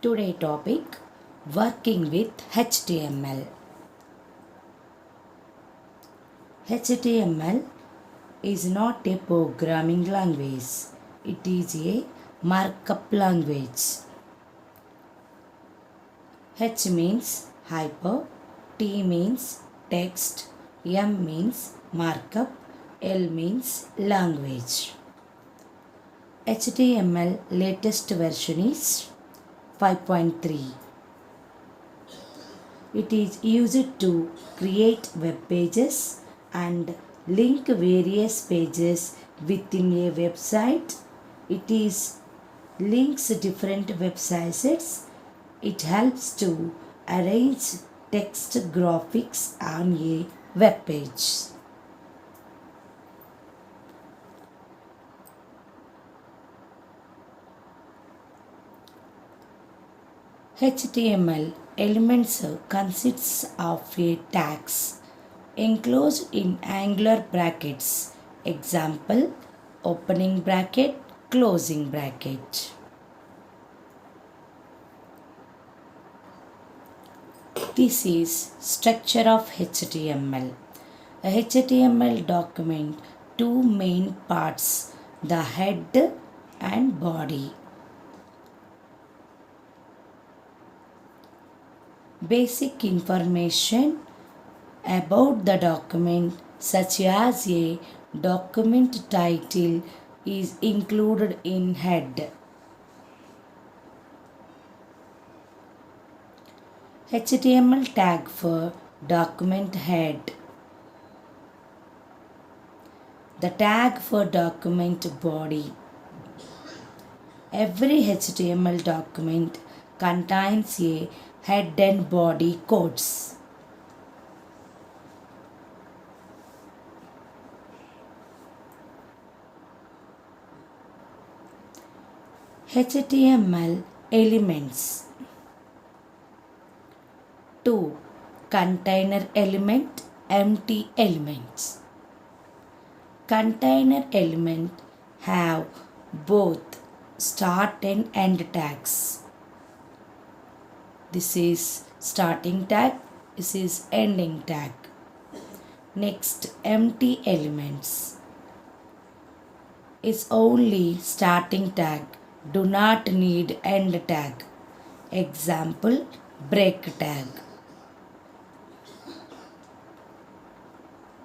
Today topic working with HTML. HTML is not a programming language. It is a markup language. H means hyper, T means text, M means markup, L means language. HTML latest version is 5.3. It is used to create web pages and link various pages within a website. It is links different websites. It helps to arrange text graphics on a web page. HTML elements consists of a tags enclosed in angular brackets. Example, opening bracket, closing bracket. This is structure of HTML. A HTML document, two main parts, the head and body. Basic information about the document, such as a document title, is included in head. HTML tag for document head. The tag for document body. Every HTML document contains a head and body codes. HTML elements. 2. Container element, empty elements. Container element have both start and end tags. This is starting tag, this is ending tag. Next, empty elements is only starting tag, do not need end tag. Example, break tag.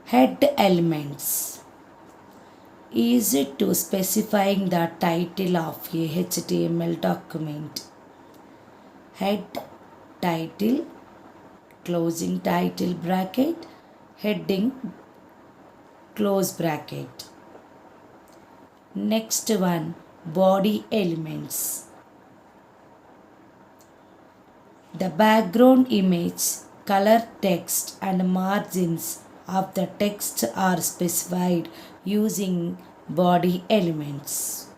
Head elements is to specifying the title of a HTML document. Head, title, closing title bracket, heading, close bracket. Next one, body elements. The background image, color text and margins of the text are specified using body elements.